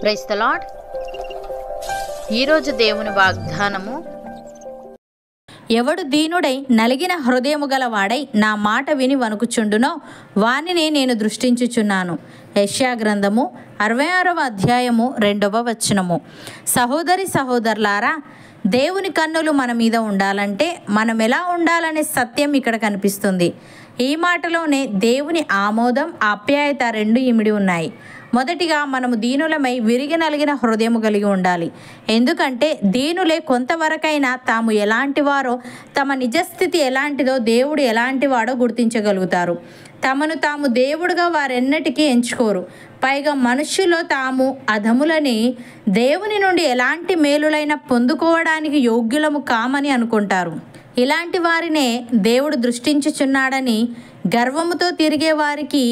Praise the lord. ఈరోజు దేవుని వాగ్దానము, ఎవడు దీనుడై నలిగిన హృదయము గలవాడై నా మాట విని వణుకుచుండునో వానిని నేను దృష్టించుచున్నాను. యెషయా గ్రంథము 66వ అధ్యాయము 2వ వచనము. సహోదరి సహోదరులారా, దేవుని కన్నులు మన మీద ఉండాలంటే మనం ఎలా ఉండాలనే సత్యం ఇక్కడ కనిపిస్తుంది. ఈ మాటలోనే దేవుని ఆమోదం, ఆప్యాయత రెండు ఇమిడి ఉన్నాయి. మొదటిగా మనము దీనులమై విరిగి నలిగిన హృదయము కలిగి ఉండాలి. ఎందుకంటే దీనులే కొంతవరకైనా తాము ఎలాంటి వారో, తమ నిజస్థితి ఎలాంటిదో, దేవుడు ఎలాంటి వాడో గుర్తించగలుగుతారు. తమను తాము దేవుడుగా వారెన్నటికీ ఎంచుకోరు. పైగా మనుష్యులో తాము అధములని, దేవుని నుండి ఎలాంటి మేలులైనా పొందుకోవడానికి యోగ్యులము కామని అనుకుంటారు. ఇలాంటి వారినే దేవుడు దృష్టించుచున్నాడని గర్వముతో తిరిగే వారికి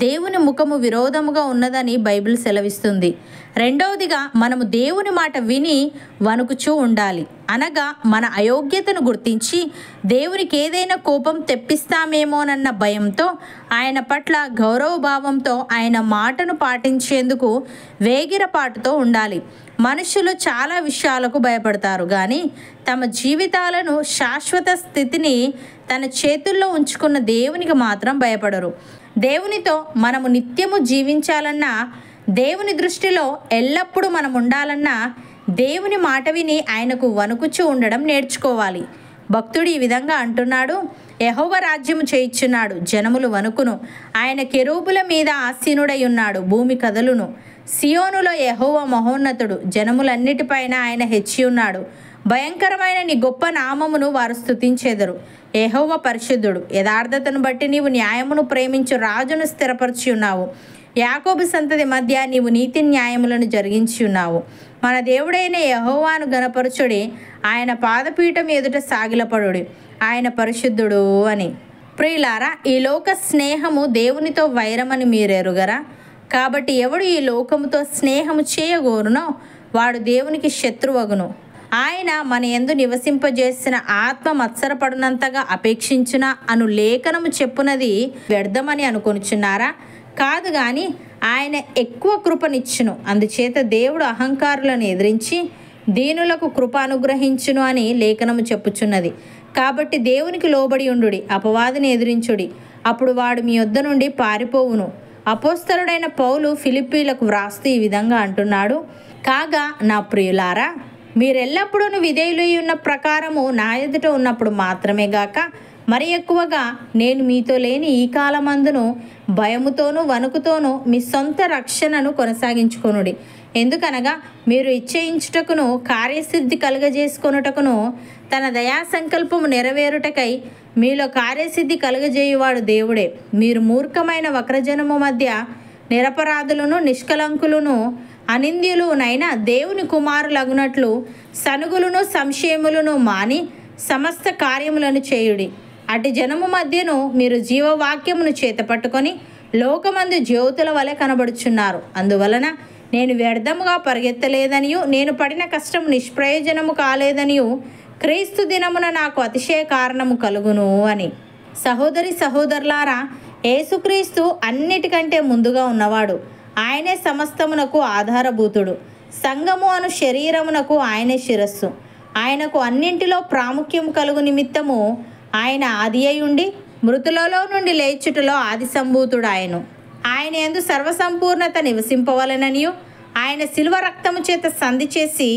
దేవుని ముఖము విరోధముగా ఉన్నదని బైబిల్ సెలవిస్తుంది. రెండవదిగా మనము దేవుని మాట విని వణుకుచూ ఉండాలి. అనగా మన అయోగ్యతను గుర్తించి దేవునికి ఏదైనా కోపం తెప్పిస్తామేమోనన్న భయంతో, ఆయన పట్ల గౌరవభావంతో ఆయన మాటను పాటించేందుకు వేగిరపాటుతో ఉండాలి. మనుషులు చాలా విషయాలకు భయపడతారు, కానీ తమ జీవితాలను, శాశ్వత స్థితిని తన చేతుల్లో ఉంచుకున్న దేవునికి మాత్రం భయపడరు. దేవునితో మనము నిత్యము జీవించాలన్నా, దేవుని దృష్టిలో ఎల్లప్పుడూ మనం ఉండాలన్నా దేవుని మాట విని ఆయనకు వణుకుచూ ఉండడం నేర్చుకోవాలి. భక్తుడు ఈ విధంగా అంటున్నాడు: యెహోవా రాజ్యము చేయిచున్నాడు, జనములు వణుకును. ఆయన కెరూబుల మీద ఆసీనుడై ఉన్నాడు, భూమి కదలును. సియోనులో యెహోవా మహోన్నతుడు, జనములన్నిటిపైన ఆయన హెచ్చి ఉన్నాడు. భయంకరమైన నీ గొప్ప నామమును వారు స్తుతించెదరు. యెహోవా పరిశుద్ధుడు. యథార్థతను బట్టి నీవు న్యాయమును ప్రేమించు రాజును స్థిరపరిచి ఉన్నావు. యాకోబు సంతతి మధ్య నీవు నీతి న్యాయములను జరిగించి ఉన్నావు. మన దేవుడైన యెహోవాను గణపరచుడి, ఆయన పాదపీఠం ఎదుట సాగిలపడుడి, ఆయన పరిశుద్ధుడు అని. ప్రియులారా, ఈ లోక స్నేహము దేవునితో వైరమని మీరెరుగరా? కాబట్టి ఎవడు ఈ లోకముతో స్నేహము చేయగోరునో వాడు దేవునికి శత్రువగును. ఆయన మన యందు నివసింపజేసిన ఆత్మ మత్సరపడినంతగా అపేక్షించున అను లేఖనము చెప్పునది వ్యర్థమని అనుకొనుచున్నారా? కాదు, కానీ ఆయన ఎక్కువ కృపనిచ్చును. అందుచేత దేవుడు అహంకారులను ఎదిరించి దీనులకు కృప అనుగ్రహించును అని లేఖనము చెప్పుచున్నది. కాబట్టి దేవునికి లోబడి ఉండుడి, అపవాదిని ఎదిరించుడి, అప్పుడు వాడు మీ యొద్ద నుండి పారిపోవును. అపోస్తలుడైన పౌలు ఫిలిప్పీలకు వ్రాస్తూ ఈ విధంగా అంటున్నాడు: కాగా నా ప్రియులారా, మీరెల్లప్పుడూ విధేయులై ఉన్న ప్రకారము నా ఎదుట ఉన్నప్పుడు మాత్రమే గాక మరి ఎక్కువగా నేను మీతో లేని ఈ కాలమందును భయముతోనూ వణుకుతోనూ మీ సొంత రక్షణను కొనసాగించుకొనుడి. ఎందుకనగా మీరు ఇచ్చయించుటకును కార్యసిద్ధి కలుగజేసుకొనుటకును తన దయా సంకల్పము నెరవేరుటకై మీలో కార్యసిద్ధి కలుగజేయువాడు దేవుడే. మీరు మూర్ఖమైన వక్రజనము మధ్య నిరపరాధులను, నిష్కలంకులను, అనింద్యులునైనా దేవుని కుమారులగునట్లు సనుగులను, సంశయములను మాని సమస్త కార్యములను చేయుడి. అటు జనము మధ్యను మీరు జీవవాక్యమును చేతపట్టుకొని లోకమందు జ్యోతుల వలె కనబడుచున్నారు. అందువలన నేను వ్యర్థముగా పరిగెత్తలేదనియు, నేను పడిన కష్టము నిష్ప్రయోజనము కాలేదనియు క్రీస్తు దినమున నాకు అతిశయ కారణము కలుగును అని. సహోదరి సహోదరులారా, యేసుక్రీస్తు అన్నిటికంటే ముందుగా ఉన్నవాడు. ఆయనే సమస్తమునకు ఆధారభూతుడు. సంఘము అను శరీరమునకు ఆయనే శిరస్సు. ఆయనకు అన్నింటిలో ప్రాముఖ్యం కలుగు నిమిత్తము ఆయన ఆది అయి ఉండి మృతులలో నుండి లేచుటలో ఆది సంభూతుడు ఆయను. ఆయన యందు సర్వసంపూర్ణత నివసింపవలెననియు, ఆయన శిలువ రక్తము చేత సంధి చేసి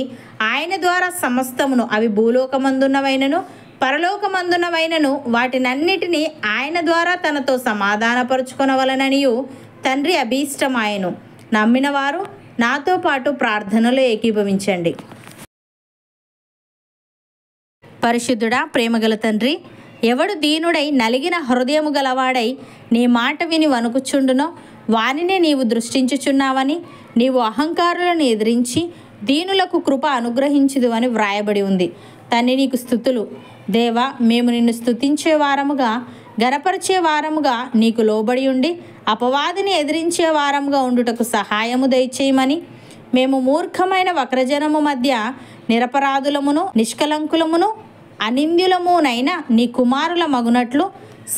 ఆయన ద్వారా సమస్తమును, అవి భూలోకమందున్నవైనను పరలోకమందున్నవైనను వాటినన్నిటినీ ఆయన ద్వారా తనతో సమాధానపరుచుకొనవలెననియు తండ్రి అభీష్టమాయను. నమ్మిన వారు నాతో పాటు ప్రార్థనలో ఏకీభవించండి. పరిశుద్ధుడా, ప్రేమగల తండ్రి, ఎవడు దీనుడై నలిగిన హృదయము గలవాడై నీ మాట విని వణుకుచుండునో వానినే నీవు దృష్టించుచున్నావని, నీవు అహంకారులను ఎదిరించి దీనులకు కృప అనుగ్రహించుదు అని వ్రాయబడి ఉంది. తండ్రి, నీకు స్తుతులు. దేవా, మేము నిన్ను స్తుతించే వారముగా, గణపరిచే వారముగా, నీకు లోబడి ఉండి అపవాదిని ఎదిరించే వారముగా ఉండుటకు సహాయము దయచేయమని, మేము మూర్ఖమైన వక్రజనము మధ్య నిరపరాధులమును, నిష్కలంకులమును, అనింద్యులమునైనా నీ కుమారుల మగునట్లు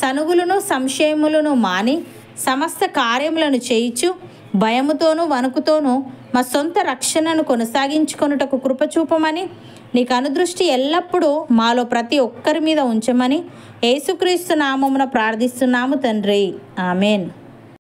సనుగులను, సంశయములను మాని సమస్త కార్యములను చేయిచు భయముతోనూ వణుకుతోనూ మా సొంత రక్షణను కొనసాగించుకొనుటకు కృప చూపమని, నీ కనుదృష్టి ఎల్లప్పుడూ మాలో ప్రతి ఒక్కరి మీద ఉంచమని యేసుక్రీస్తు నామమున ప్రార్థిస్తున్నాము తండ్రి. ఆమెన్.